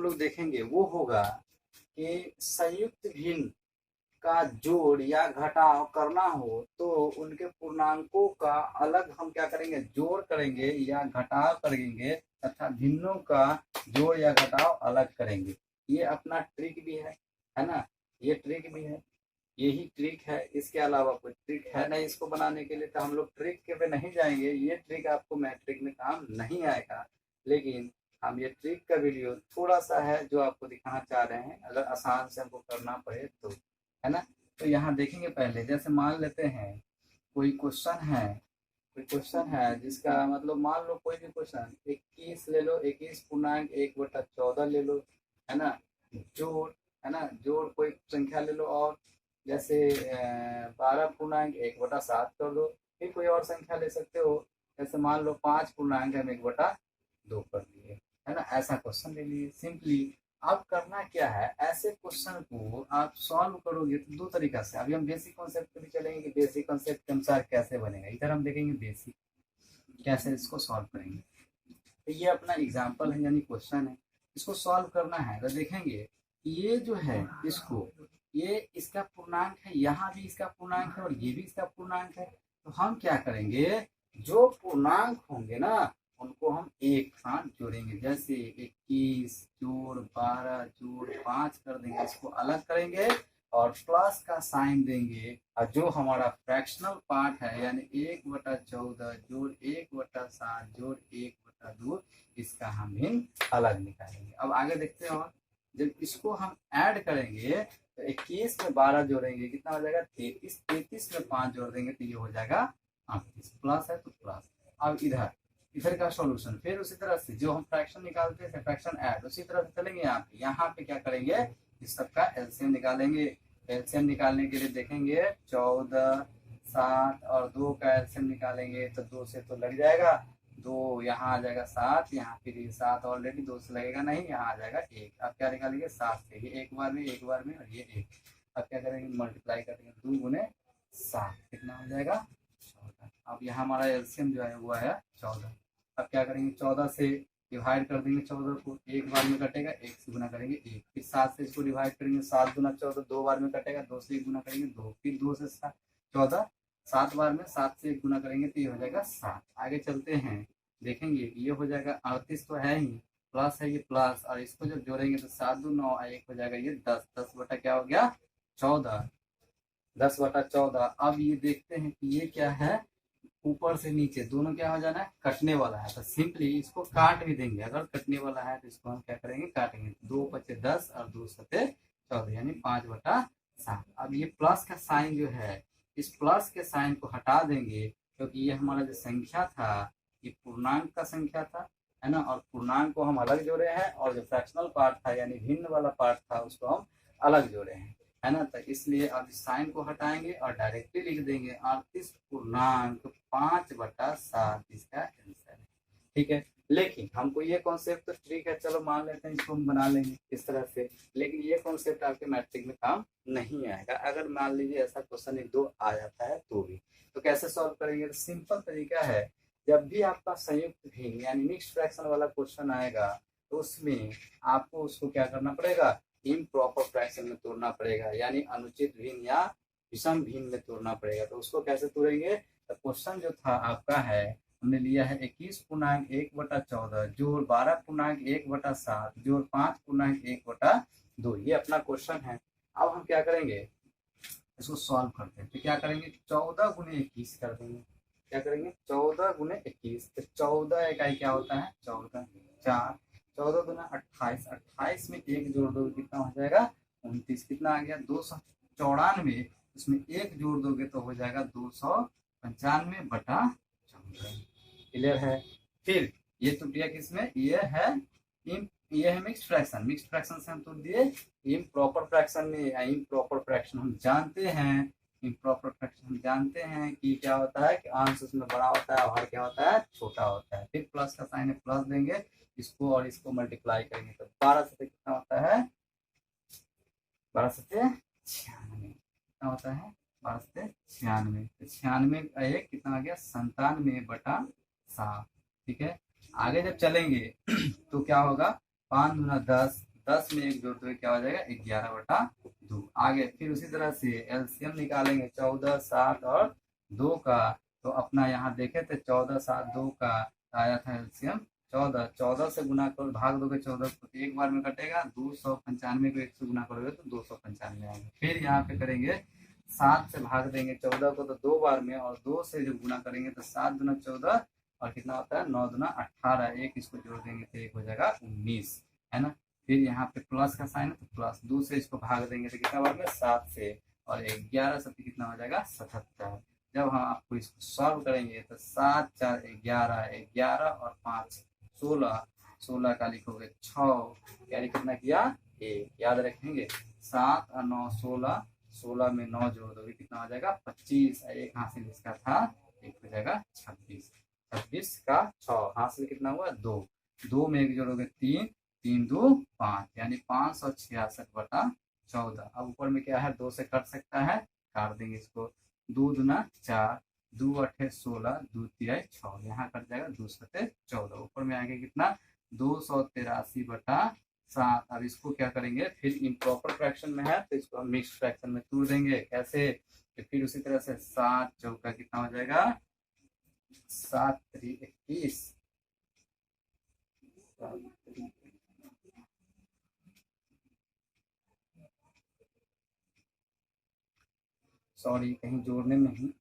लोग देखेंगे वो होगा कि संयुक्त भिन्न का जोड़ या घटाव करना हो तो उनके पूर्णांकों का अलग हम क्या करेंगे, जोड़ करेंगे या घटाव करेंगे तथा भिन्नों का जोड़ या घटाव अलग करेंगे। ये अपना ट्रिक भी है ना, ये ट्रिक भी है, यही ट्रिक है, इसके अलावा कोई ट्रिक है नहीं इसको बनाने के लिए। तो हम लोग ट्रिक के पे नहीं जाएंगे, ये ट्रिक आपको मैट्रिक में काम नहीं आएगा, लेकिन हम ये ट्रिक का वीडियो थोड़ा सा है जो आपको दिखाना चाह रहे हैं, अगर आसान से हमको करना पड़े तो, है ना। तो यहाँ देखेंगे पहले, जैसे मान लेते हैं कोई क्वेश्चन है जिसका मतलब मान लो कोई भी क्वेश्चन 21 ले लो, 21.1/14 ले लो, है ना। जोड़, है ना, जोड़ कोई संख्या ले लो और जैसे 12.1/7 कर दो। फिर कोई और संख्या ले सकते हो, जैसे मान लो 5.1/2 कर दिए, है ना। ऐसा क्वेश्चन ले लिए सिंपली। अब करना क्या है, ऐसे क्वेश्चन को आप सॉल्व करोगे तो दो तरीका से। अभी हम बेसिक कॉन्सेप्ट पे भी चलेंगे कि बेसिक कॉन्सेप्ट के अनुसार कैसे बनेगा। इधर हम देखेंगे बेसिक कैसे इसको सॉल्व करेंगे। तो ये अपना एग्जाम्पल है, यानी क्वेश्चन है, इसको सॉल्व करना है। तो देखेंगे ये जो है इसको, ये इसका पूर्णांक है, यहाँ भी इसका पूर्णांक है और ये भी इसका पूर्णांक है। तो हम क्या करेंगे, जो पूर्णांक होंगे ना उनको हम एक साथ जोड़ेंगे। जैसे 21 जोड़ 12 जोड़ 5 कर देंगे, इसको अलग करेंगे और प्लस का साइन देंगे। और जो हमारा फ्रैक्शनल पार्ट है यानी 1/14 जोड़ 1/7 जोड़ 1/2, इसका हम भिन्न अलग निकालेंगे। अब आगे देखते हैं, और जब इसको हम ऐड करेंगे तो 21 में 12 जोड़ेंगे, कितना हो जाएगा 33, 33 में 5 जोड़ देंगे तो ये हो जाएगा 38, प्लस है तो प्लस। अब इधर का सॉल्यूशन फिर उसी तरह से जो हम फ्रैक्शन निकालते थे, फ्रैक्शन ऐड, उसी तरह से चलेंगे। यहाँ पे क्या करेंगे, इस सब का एलसीएम निकालेंगे। एलसीएम निकालने के लिए देखेंगे 14, 7 और 2 का एलसीएम निकालेंगे तो 2 से तो लग जाएगा, 2 यहाँ आ जाएगा 7, यहाँ फिर 7 ऑलरेडी 2 से लगेगा नहीं, यहाँ आ जाएगा 1। अब क्या निकालेंगे 7 से, ये एक बार में और ये 1। अब क्या करेंगे, मल्टीप्लाई करेंगे, 2 गुने 7 कितना हो जाएगा 14। अब यहाँ हमारा एलसीएम जो है वो आया 14। अब क्या करेंगे, 14 से डिवाइड कर देंगे, 14 को एक बार में कटेगा, 1 से गुना करेंगे 1। फिर 7 से इसको डिवाइड करेंगे, 7 गुना 14 2 बार में कटेगा, 2 से 1 गुना करेंगे 2। फिर 2 से 14 7 बार में, 7 से 1 गुना करेंगे तो ये हो जाएगा 7। आगे चलते हैं, देखेंगे ये हो जाएगा 38 तो है ही, प्लस है ये प्लस, और इसको जब जोड़ेंगे तो 7 2 9 1 हो जाएगा ये 10। 10 बटा क्या हो गया 14, 10/14। अब ये देखते हैं कि ये क्या है, ऊपर से नीचे दोनों क्या हो जाना है, कटने वाला है। तो सिंपली इसको काट भी देंगे, अगर कटने वाला है तो इसको हम क्या करेंगे, काटेंगे। 2 × 10 और 2 × 14 यानी 5/7। अब ये प्लस का साइन जो है, इस प्लस के साइन को हटा देंगे क्योंकि ये हमारा जो संख्या था ये पूर्णांक का संख्या था, है ना। और पूर्णांक को हम अलग जोड़े हैं और जो फ्रैक्शनल पार्ट था यानी भिन्न वाला पार्ट था उसको हम अलग जोड़े हैं, है ना। तो इसलिए अब इस साइन को हटाएंगे और डायरेक्टली लिख देंगे 38.5/7 इसका आंसर है, ठीक है। लेकिन हमको ये कॉन्सेप्ट तो ठीक है, चलो मान लेते हैं इसको हम बना लेंगे इस तरह से, लेकिन ये कॉन्सेप्ट आपके मैट्रिक में काम नहीं आएगा। अगर मान लीजिए ऐसा क्वेश्चन 1-2 आ जाता है तो भी, तो कैसे सॉल्व करेंगे, तो सिंपल तरीका है, जब भी आपका संयुक्त भिन्न यानी मिक्स्ड फ्रैक्शन वाला क्वेश्चन आएगा तो उसमें आपको उसको क्या करना पड़ेगा, इम्प्रॉपर फ्रैक्शन में तोड़ना पड़ेगा, यानी अनुचित भिन्न या विषम भिन्न में तोड़ना पड़ेगा। तो उसको कैसे तोड़ेंगे, तो क्वेश्चन जो था आपका है, हमने लिया है 21.1/14 जोड़ 12.1/7 जोड़ 5.1/2, ये अपना क्वेश्चन है। अब हम क्या करेंगे, इसको सॉल्व करते हैं। तो क्या करेंगे, 14 × 21 कर देंगे। क्या करेंगे, 14 × 21, तो 14 इकाई क्या होता है 14, 4, 14 × 28, 28 में 1 जोड़ दोगे कितना हो जाएगा 29, कितना आ गया 294, उसमें 1 जोड़ दोगे तो हो जाएगा 295/14। क्लियर है। फिर ये त्रुटियां किसमें, ये है ये है मिक्स्ड फ्रैक्शन। मिक्स्ड फ्रैक्शन से हम तोड़ दिए इम्प्रॉपर फ्रैक्शन में। इम्प्रॉपर फ्रैक्शन हम जानते हैं, इम्प्रॉपर फ्रैक्शन हम जानते हैं कि क्या होता है कि अंश उसमें बड़ा होता है और हर क्या होता है छोटा होता है। फिर प्लस का साइन है, प्लस देंगे, इसको और इसको मल्टीप्लाई करेंगे तो 12 से कितना होता है 12 से 96 कितना होता है 12 से 96। तो 96 का एक कितना आ गया 97/7। ठीक है, आगे जब चलेंगे तो क्या होगा 5 दूना 10, 10 में एक जोड़ दो क्या हो जाएगा 11/2। आगे फिर उसी तरह से एलसीएम निकालेंगे 14, 7 और 2 का। तो अपना यहाँ देखे थे 14, 7, 2 का आया था एलसीएम 14। 14 से गुना करो, भाग दोगे 14 को तो एक बार में कटेगा। 295 को 1 से गुना करोगे तो 295 आएगा। फिर यहाँ पे करेंगे 7 से भाग देंगे 14 को तो 2 बार में, और 2 से जब गुना करेंगे तो 7 दूना 14 और कितना होता है 9 दूना 18। एक इसको जोड़ देंगे तो एक हो जाएगा 19, है ना। फिर यहाँ पे प्लस का साइन है तो प्लस 2 से इसको भाग देंगे तो कितना बार में 7 से, और 11 से कितना हो जाएगा 77। जब हम आपको इसको सॉल्व करेंगे तो 7, 4, 11, 11 और 5 16, 16 का लिखोगे 6, कैरी कितना किया 1, याद रखेंगे। 7 और 9 16, 16 में 9 जोड़ दोगे कितना हो जाएगा 25। एक हासिल इसका था, एक हो जाएगा 26। 26 का 6 हासिल कितना हुआ 2, 2 में एक जोड़ोगे 3, 3 2 5, यानी 566/14। अब ऊपर में क्या है 2 से कट सकता है, काट देंगे इसको। 2 दूना 4, 2 8 16, 2 3 6, यहाँ कट जाएगा 2 7 14। ऊपर में आगे कितना 283/7। अब इसको क्या करेंगे फिर इम्प्रॉपर फ्रैक्शन में है तो इसको हम मिक्स्ड फ्रैक्शन में तोड़ देंगे। कैसे, तो फिर उसी तरह से 7 चौका कितना हो जाएगा 7 3 21। सॉरी कहीं जोड़ने में ही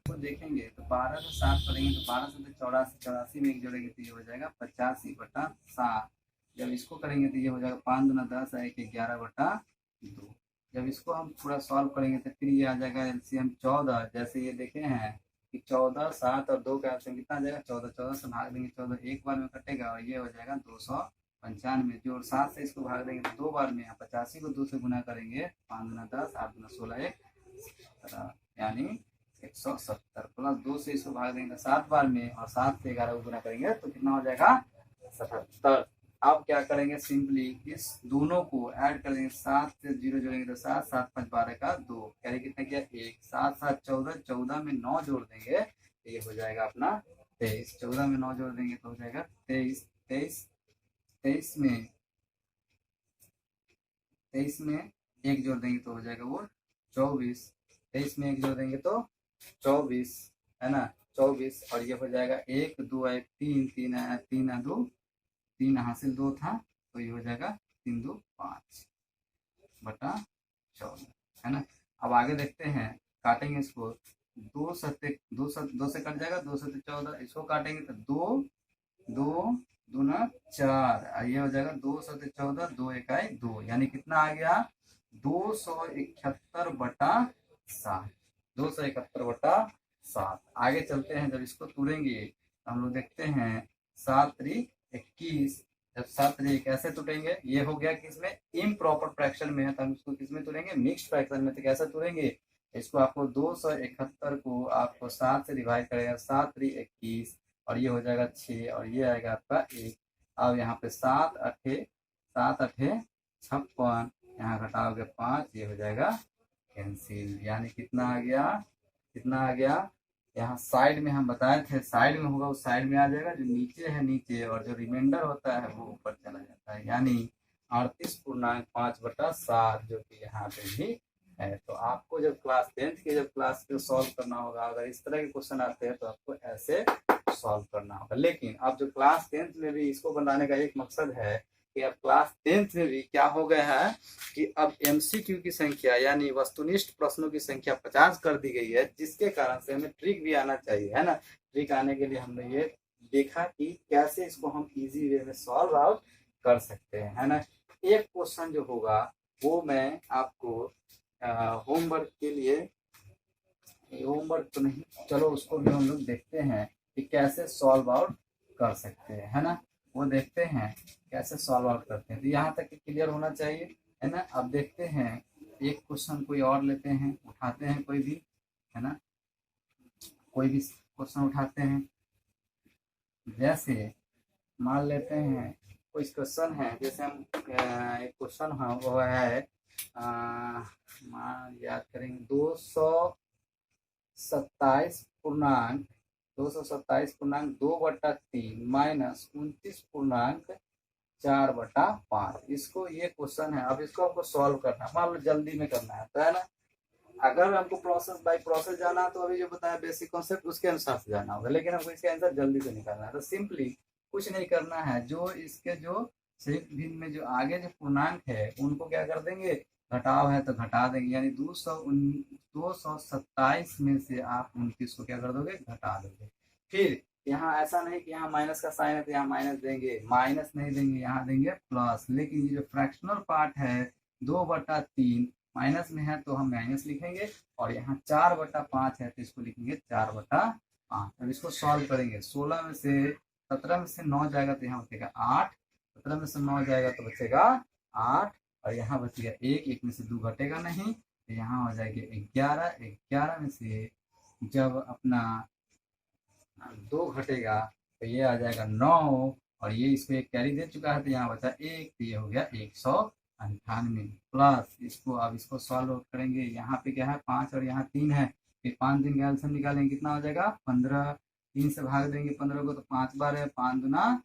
तो देखेंगे तो 12 से 7 करेंगे तो 12 से 84, 84 में एक जोड़ेंगे तो ये हो जाएगा 85/7। जब इसको करेंगे तो ये हो जाएगा 5 दूना 10 है 11/2। जब इसको हम पूरा सॉल्व करेंगे तो फिर ये आ जाएगा एलसीएम 14। जैसे ये देखे हैं कि 14, 7 और 2 का एलसीएम कितना आ जाएगा 14। 14 से भाग देंगे 14 एक बार में कटेगा और ये हो जाएगा 295। जोड़ 7 से इसको भाग देंगे तो 2 बार में, 85 को 2 से गुना करेंगे 5 दूना 10, 8 दूना 16, 1 यानी 170 प्लस 2 से इसको भाग देंगे 7 बार में, और 7 से 11 को गुना करेंगे तो कितना हो जाएगा 77। अब क्या करेंगे सिंपली इस दोनों को ऐड कर देंगे। 7 से 0 जोड़ेंगे तो 7, 7 5 12 का 2, कैरी कितना किया 1, 7 7 14, 14 में 9 जोड़ देंगे तो ये हो जाएगा अपना 23। 14 में 9 जोड़ देंगे तो हो जाएगा 23। 23 में 1 जोड़ देंगे तो हो जाएगा वो 24। 23 में 1 जोड़ देंगे तो 24, है ना 24। और ये हो जाएगा 1 2 1 3 3 3 2 3 हासिल 2 था तो ये हो जाएगा 3 2 5/14, है ना। अब आगे देखते हैं, काटेंगे इसको 2 से कट जाएगा 2 से 14। इसको काटेंगे तो 2 2 दूना 4, ये हो जाएगा 2 से 14, 2 1 2, यानी कितना आ गया 271/7। 271/7। आगे चलते हैं, जब इसको तोड़ेंगे तो हम लोग देखते हैं 7 3 21। जब 7 3 कैसे तोड़ेंगे, ये हो गया कि इसमें इम्प्रॉपर फ्रैक्शन में है तो हम इसको किसमें तोड़ेंगे मिक्स्ड फ्रैक्शन में। तो कैसे तोड़ेंगे, इसको आपको 271 को आपको 7 से डिवाइड करेगा, 7 3 21 और ये हो जाएगा 6 और ये आएगा आपका 1। अब यहाँ पे 7 8 56, यहाँ घटाओगे 5, ये हो जाएगा कैंसिल। यानी कितना आ गया यहाँ साइड में हम बताए थे साइड में होगा, उस साइड में आ जाएगा, जो नीचे है नीचे, और जो रिमाइंडर होता है वो ऊपर चला जाता है, यानी 38.5/7 जो कि यहाँ पे भी है। तो आपको जब क्लास 10th के क्लास को सॉल्व करना होगा, अगर इस तरह के क्वेश्चन आते हैं तो आपको ऐसे सॉल्व करना होगा। लेकिन अब जो क्लास 10th में भी इसको बनाने का एक मकसद है कि अब क्लास 10th में भी क्या हो गया है कि अब एमसीक्यू की संख्या यानी वस्तुनिष्ठ प्रश्नों की संख्या 50 कर दी गई है, जिसके कारण से हमें ट्रिक भी आना चाहिए, है ना। ट्रिक आने के लिए हमने ये देखा कि कैसे इसको हम इजी वे में सॉल्व आउट कर सकते हैं, है ना। एक क्वेश्चन जो होगा वो मैं आपको होमवर्क के लिए, होमवर्क तो नहीं, चलो उसको भी हम लोग देखते हैं कि कैसे सॉल्व आउट कर सकते हैं, है ना। वो देखते हैं कैसे सॉल्व आउट करते हैं। तो यहाँ तक क्लियर होना चाहिए, है ना। अब देखते हैं एक क्वेश्चन कोई और लेते हैं, उठाते हैं कोई भी, है ना। कोई भी क्वेश्चन उठाते हैं, जैसे मान लेते हैं कोई क्वेश्चन है, जैसे हम एक क्वेश्चन है वो है मान याद करेंगे 227.2 माइनस 29.4/5। इसको ये क्वेश्चन है। अब इसको आपको सॉल्व करना है, मान लो जल्दी में करना है, तो है ना। अगर हमको प्रोसेस बाय प्रोसेस जाना है तो अभी जो बताया बेसिक कॉन्सेप्ट उसके अनुसार से जाना होगा, लेकिन हमको इसका आंसर जल्दी से निकालना है। तो सिंपली कुछ नहीं करना है, जो इसके जो संयुक्त भिन्न में जो आगे जो पूर्णांक है उनको क्या कर देंगे, घटाव है तो घटा देंगे, यानी 227 में से आप 29 को क्या कर दोगे, घटा दोगे। फिर यहाँ ऐसा नहीं कि यहाँ माइनस का साइन है तो यहाँ माइनस देंगे, माइनस नहीं देंगे, यहाँ देंगे प्लस। लेकिन ये जो फ्रैक्शनल पार्ट है 2/3 माइनस में है तो हम माइनस लिखेंगे, और यहाँ 4/5 है तो इसको लिखेंगे 4/5। अब इसको सॉल्व करेंगे, 16 में से 17 में से 9 जाएगा तो यहाँ बचेगा 8, 17 में से 9 जाएगा तो बचेगा 8, और यहाँ बचेगा 1, 1 में से 2 घटेगा नहीं तो यहाँ हो जाएगा 11, 11 में से जब अपना 2 घटेगा तो ये आ जाएगा 9, और ये इसको एक कैरी दे चुका है तो यहाँ बचा 1, तो ये हो गया 198 प्लस। इसको अब इसको सॉल्व करेंगे, यहाँ पे क्या है 5 और यहाँ 3 है, फिर 5 दिन का एल्सियम निकालेंगे, कितना हो जाएगा 15, 3 से भाग देंगे 15 को तो 5 बार है, 5 दूना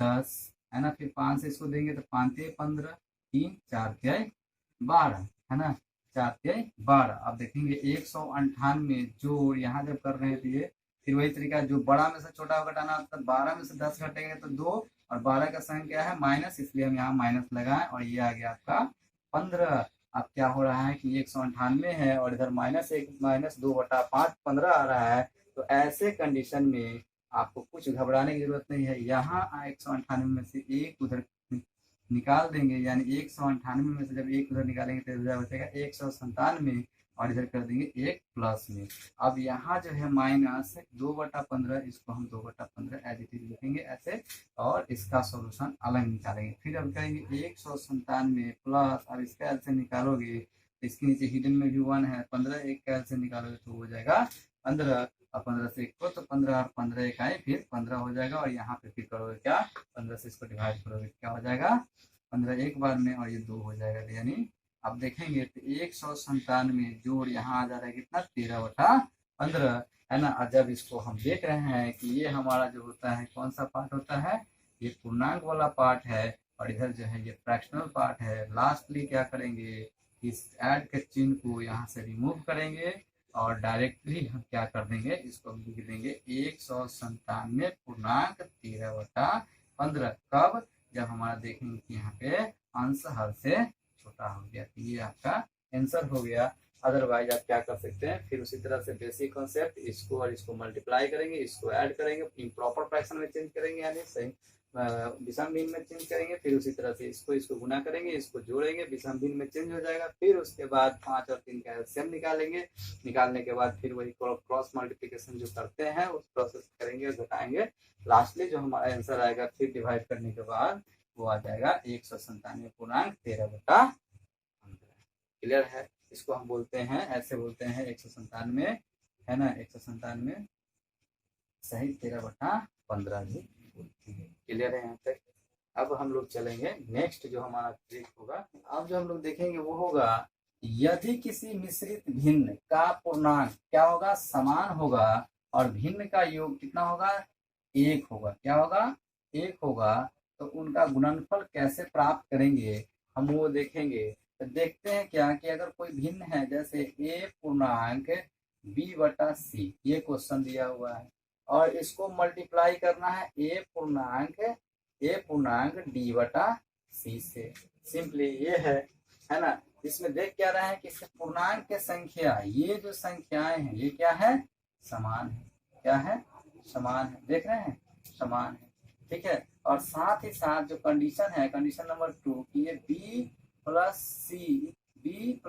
10, है ना। फिर 5 से इसको देंगे तो 5 तिहाई 15, 3 4 तिहाई 12, है ना, 4 तिहाई 12। अब देखेंगे 198 जोड़ यहाँ जब कर रहे हैं तो ये फिर वही तरीका, जो बड़ा में से छोटा घटाना होता है, 12 में से 10 घटेंगे तो 2, और 12 का साइन क्या है माइनस, इसलिए हम यहाँ माइनस लगाए, और ये आ गया आपका 15। अब क्या हो रहा है कि 198 है और इधर -1 -2/5 15 आ रहा है, तो ऐसे कंडीशन में आपको कुछ घबराने की जरूरत नहीं है। यहाँ 198 में से एक उधर निकाल देंगे, यानी 198 में से जब एक उधर निकालेंगे तो इधर बचेगा 197, और इधर कर देंगे 1 प्लस में। अब यहाँ जो है माइनस 2/15, इसको हम 2/15 एज इट इज लिखेंगे ऐसे, और इसका सॉल्यूशन अलग निकालेंगे। फिर अब करेंगे 197 प्लस, अब इसका एल से निकालोगे तो इसके नीचे हिडन में भी 1 है, 15 एक का एल से निकालोगे तो हो जाएगा 15, और 15 से 1 को तो 15 और 15 एक आए फिर 15 हो जाएगा, और यहाँ पे फिर करोगे क्या 15 से इसको डिवाइड करोगे क्या हो जाएगा 15 एक बार में, और ये 2 हो जाएगा। यानी अब देखेंगे तो 197 जोड़ यहाँ आ जा रहा है कितना 13/15, है ना। और जब इसको हम देख रहे हैं कि ये हमारा जो होता है कौन सा पार्ट होता है, ये पूर्णांक वाला पार्ट है, और इधर जो है ये फ्रैक्शनल पार्ट है। लास्टली क्या करेंगे, इस ऐड के चिन्ह को यहाँ से रिमूव करेंगे, और डायरेक्टली हम क्या कर देंगे, इसको हम लिख देंगे 197.13/15। कब, जब हमारा देखेंगे कि यहाँ पे अंश हर से छोटा हो गया, तो ये आपका आंसर हो गया। अदरवाइज आप क्या कर सकते हैं, फिर उसी तरह से बेसिक कॉन्सेप्ट, इसको और इसको मल्टीप्लाई करेंगे, इसको ऐड करेंगे, इम्प्रॉपर फ्रैक्शन में चेंज करेंगे, यानी सही विषम भिन्न में चेंज करेंगे, फिर उसी तरह से इसको गुना करेंगे, इसको जोड़ेंगे, विषम भिन्न में चेंज हो जाएगा। फिर उसके बाद 5 और 3 का एलसीएम निकालेंगे, निकालने के बाद फिर वही क्रॉस मल्टीप्लिकेशन जो करते हैं उस प्रोसेस करेंगे और घटाएंगे। लास्टली जो हमारा आंसर आएगा फिर डिवाइड करने के बाद वो आ जाएगा 197.13/15। क्लियर है, इसको हम बोलते हैं, ऐसे बोलते हैं 197, है ना, 197 सही 13/15 भी बोलते हैं। क्लियर है यहाँ तक। अब हम लोग चलेंगे नेक्स्ट जो हमारा ट्रिक होगा, अब जो हम लोग देखेंगे वो होगा, यदि किसी मिश्रित भिन्न का पूर्णांक क्या होगा, समान होगा, और भिन्न का योग कितना होगा 1 होगा, क्या होगा 1 होगा, तो उनका गुणनफल कैसे प्राप्त करेंगे हम वो देखेंगे। तो देखते हैं क्या कि अगर कोई भिन्न है, जैसे a पूर्णांक b/c, ये क्वेश्चन दिया हुआ है, और इसको मल्टीप्लाई करना है a पूर्णांक d/c से। सिंपली ये है ना। इसमें देख क्या रहे हैं कि पूर्णांक के संख्या, ये जो संख्याएं हैं ये क्या है, समान है, क्या है, समान है, देख रहे हैं समान है, ठीक है। और साथ ही साथ जो कंडीशन है, कंडीशन नंबर 2 कि ये B plus C B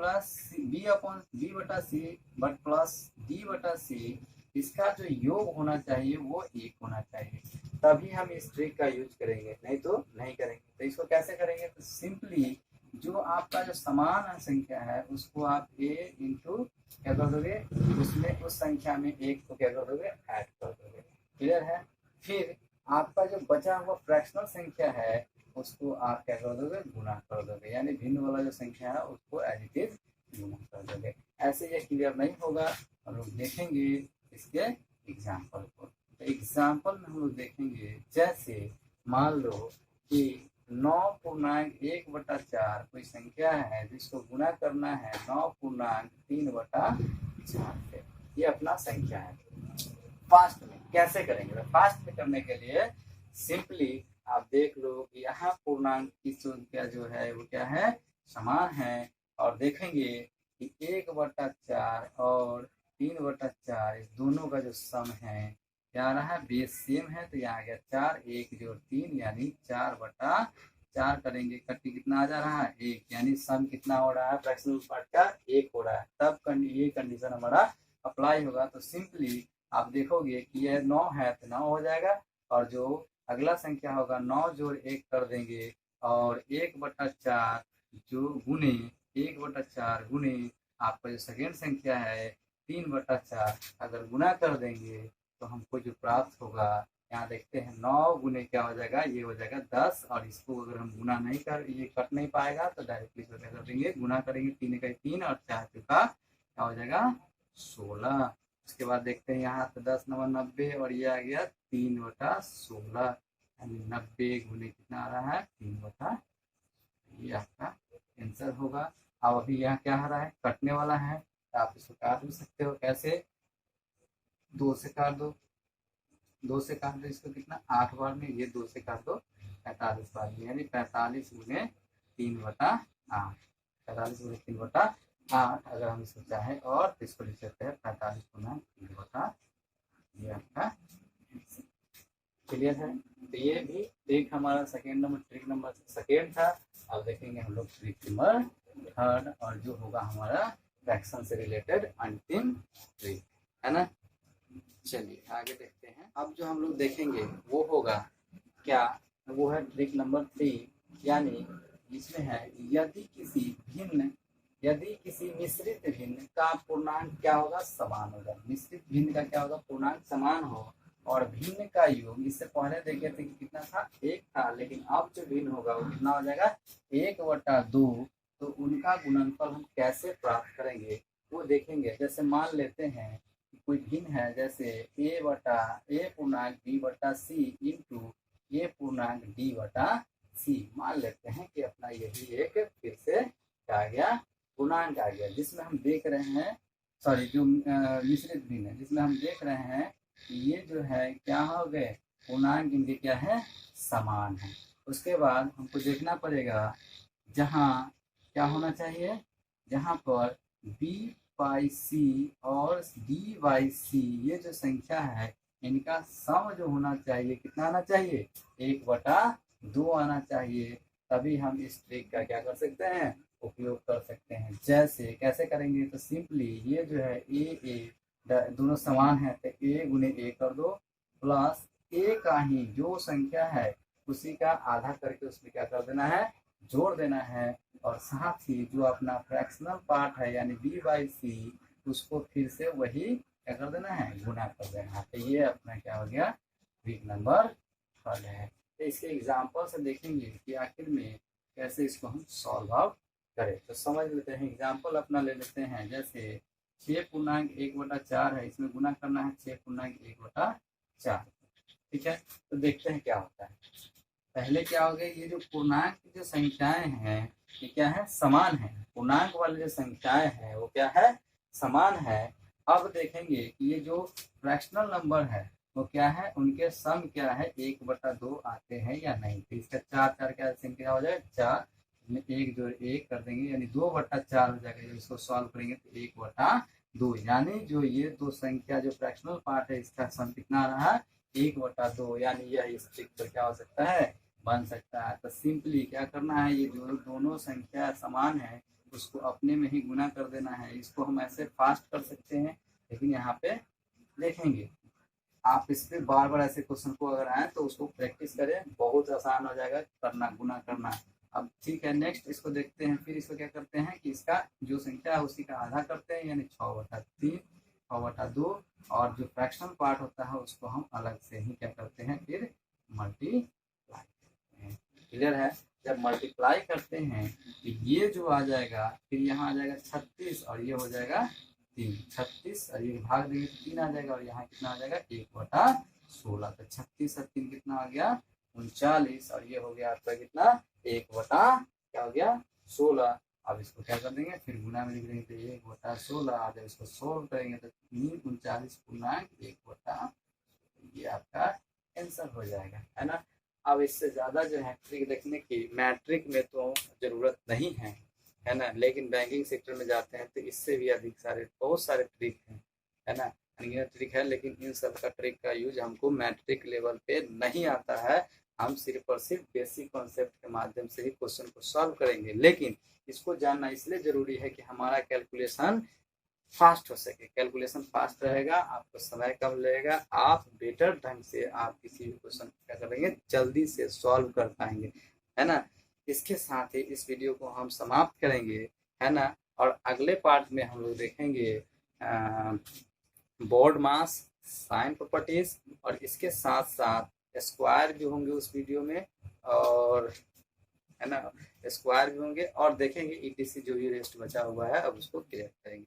upon B बटा सी बट प्लस डी बटा सी, इसका जो योग होना चाहिए वो 1 होना चाहिए, तभी हम इस ट्रिक का यूज करेंगे, नहीं तो नहीं करेंगे। तो इसको कैसे करेंगे, तो सिंपली जो आपका जो समान संख्या है उसको आप a इंटू क्या कर दोगे, उसमें उस संख्या में 1 को क्या कर दोगे, ऐड कर दोगे। क्लियर है। फिर आपका जो बचा हुआ फ्रैक्शनल संख्या है उसको आप क्या कर दोगे, गुना कर दोगे, यानी भिन्न वाला जो संख्या है उसको एज इट इज गुना कर दोगे। ऐसे ये क्लियर नहीं होगा, हम लोग देखेंगे इसके एग्जाम्पल को। तो एग्जाम्पल में हम लोग देखेंगे, जैसे मान लो कि 9.1/4 कोई संख्या है जिसको गुना करना है 9.3/4 से, ये अपना संख्या है। फास्ट में कैसे करेंगे, तो फास्ट में करने के लिए सिंपली आप देख लो कि यहाँ पूर्णांक की संख्या जो है वो क्या है, समान है, और देखेंगे कि 1/4 और 3/4 इस दोनों का जो सम है क्या रहा है, बेस सेम है, तो यहाँ आ गया 4, 1 जोड़ 3 यानी 4/4 करेंगे, कट्टी कितना आ जा रहा है, 1, यानी सम कितना हो रहा है, फ्रैक्शनल पार्ट का 1 हो रहा है, तब ये कंडीशन हमारा अप्लाई होगा। तो सिंपली आप देखोगे कि यह 9 है तो 9 हो जाएगा, और जो अगला संख्या होगा 9 जोड़ 1 कर देंगे, और 1/4 जो गुने 1/4 गुने आपका जो सेकेंड संख्या है 3/4, अगर गुना कर देंगे तो हमको जो प्राप्त होगा, यहाँ देखते हैं 9 गुने क्या हो जाएगा, ये हो जाएगा 10, और इसको अगर हम गुना नहीं कर, ये कट नहीं पाएगा तो डायरेक्टली इसको क्या कर देंगे, गुना करेंगे, 3 का 3 और 4 का क्या हो जाएगा 16। उसके बाद देखते हैं यहाँ तो 10 9 90, और ये आ गया 3/16, यानी 90 गुने कितना आ रहा है, 3/, ये आपका आंसर होगा। अब अभी यहाँ क्या आ रहा है, कटने वाला है, तो आप इसको काट भी सकते हो, कैसे, 2 से काट दो, 2 से काट दो इसको कितना, 8 बार में, ये 2 से काट दो 45 बार में, यानी 45 गुने 3/8, 45 गुने 3/8 अगर हम इसको चाहे, और तो इसको लिख सकते हैं 45 गुना 3/8, ये आपका क्लियर है। तो ये भी ट्रिक हमारा second number, trick number second था। अब देखेंगे हम लोग ट्रिक नंबर थर्ड, और जो होगा हमारा फ्रैक्शन से रिलेटेड अंतिम ट्रिक, है ना। चलिए आगे देखते हैं। अब जो हम लोग देखेंगे वो होगा क्या, वो है ट्रिक नंबर 3, यानी इसमें है यदि किसी मिश्रित भिन्न का पूर्णांक क्या होगा, समान होगा। मिश्रित भिन्न का क्या होगा, पूर्णांक समान हो, और भिन्न का योग, इससे पहले देखे थे कि कितना था, 1 था, लेकिन अब जो भिन्न होगा वो कितना हो जाएगा, 1/2। तो उनका गुणनफल हम कैसे प्राप्त करेंगे वो देखेंगे। जैसे मान लेते हैं कि कोई भिन्न है, जैसे a पूर्णांक b/c इंटू a पूर्णांक d/c, मान लेते हैं कि अपना यही एक फिर से क्या आ गया, पूर्णांक आ गया, जिसमें हम देख रहे हैं, सॉरी जो मिश्रित भिन्न है, जिसमें हम देख रहे हैं ये जो है क्या हो गए, पूर्णांक इनके क्या है, समान है। उसके बाद हमको देखना पड़ेगा जहाँ क्या होना चाहिए, जहाँ पर b/c और d/c ये जो संख्या है इनका सम जो होना चाहिए कितना आना चाहिए, 1/2 आना चाहिए, तभी हम इस ट्रिक का क्या कर सकते हैं, उपयोग कर सकते हैं। जैसे कैसे करेंगे, तो सिंपली ये जो है a दोनों समान है, तो a गुने a कर दो, प्लस a का ही जो संख्या है उसी का आधा करके उसमें क्या कर देना है, जोड़ देना है, और साथ ही जो अपना फ्रैक्शनल पार्ट है यानी b/c उसको फिर से वही क्या कर देना है, गुना कर देना है। तो ये अपना क्या हो गया, ट्रिक नंबर थर्ड है। तो इसके एग्जाम्पल से देखेंगे कि आखिर में कैसे इसको हम सॉल्व आउट करें। तो समझ लेते हैं, एग्जाम्पल अपना ले लेते हैं। जैसे 6.1/4 है, इसमें गुना करना है 6.1/4, ठीक है। तो देखते हैं क्या होता है। पहले क्या हो गया, ये जो पूर्णांक की जो संख्याएं हैं ये क्या है, समान है। पूर्णांक वाले जो संख्याएं हैं वो क्या है, समान है। अब देखेंगे कि ये जो फ्रैक्शनल नंबर है वो क्या है, उनके सम क्या है, 1/2 आते हैं या नहीं। तो इसका 4 क्या संख्या हो जाएगा, 4 में 1 जोड़ 1 कर देंगे, यानी 2/4 हो जाएगा। जब इसको सॉल्व करेंगे तो 1/2, यानी जो ये दो संख्या जो फ्रैक्शनल पार्ट है इसका सम कितना आ रहा है, 1/2, यानी यह इस ट्रिक पर क्या हो सकता है, बन सकता है। तो सिंपली क्या करना है, ये जो दोनों संख्या समान है उसको अपने में ही गुना कर देना है। इसको हम ऐसे फास्ट कर सकते हैं, लेकिन यहाँ पे देखेंगे आप इस पे बार बार ऐसे क्वेश्चन को अगर आए तो उसको प्रैक्टिस करें, बहुत आसान हो जाएगा करना, गुना करना। अब ठीक है, नेक्स्ट इसको देखते हैं। फिर इसको क्या करते हैं कि इसका जो संख्या है उसी का आधा करते हैं, यानी 6/3, 6/2, और जो फ्रैक्शनल पार्ट होता है उसको हम अलग से ही क्या करते हैं, फिर मल्टीप्लाई करते हैं। क्लियर है? जब मल्टीप्लाई करते हैं तो ये जो आ जाएगा, फिर यहाँ आ जाएगा 36 और ये हो जाएगा 3, 36 और ये भाग देंगे तो 3 आ जाएगा, और यहाँ कितना आ जाएगा 1/16। तो 36 और 3 कितना आ गया 39, और ये हो गया आपका कितना 1/16। अब इसको क्या कर देंगे, फिर गुना में लिख देंगे तो 1/16। जब इसको सोल्व करेंगे तो 3 39 पूर्णांक 1/, ये आपका आंसर हो जाएगा, है ना। अब इससे ज्यादा जो है ट्रिक देखने की मैट्रिक में तो जरूरत नहीं है ना, लेकिन बैंकिंग सेक्टर में जाते हैं तो इससे भी अधिक सारे बहुत सारे ट्रिक हैं, है ना। अनगिनत ट्रिक है, लेकिन इन सब का ट्रिक का यूज हमको मैट्रिक लेवल पे नहीं आता है। हम सिर्फ और सिर्फ बेसिक कॉन्सेप्ट के माध्यम से ही क्वेश्चन को सॉल्व करेंगे, लेकिन इसको जानना इसलिए जरूरी है कि हमारा कैलकुलेशन फास्ट हो सके। कैलकुलेशन फास्ट रहेगा, आपको समय कम लगेगा, आप बेटर ढंग से आप किसी भी क्वेश्चन को क्या करेंगे, जल्दी से सॉल्व कर पाएंगे, है ना। इसके साथ ही इस वीडियो को हम समाप्त करेंगे, है ना। और अगले पार्ट में हम लोग देखेंगे बोर्ड मास, साइन प्रॉपर्टीज, और इसके साथ साथ स्क्वायर भी होंगे उस वीडियो में, और है ना, स्क्वायर भी होंगे, और देखेंगे ईटीसी जो भी रेस्ट बचा हुआ है अब उसको क्लियर करेंगे।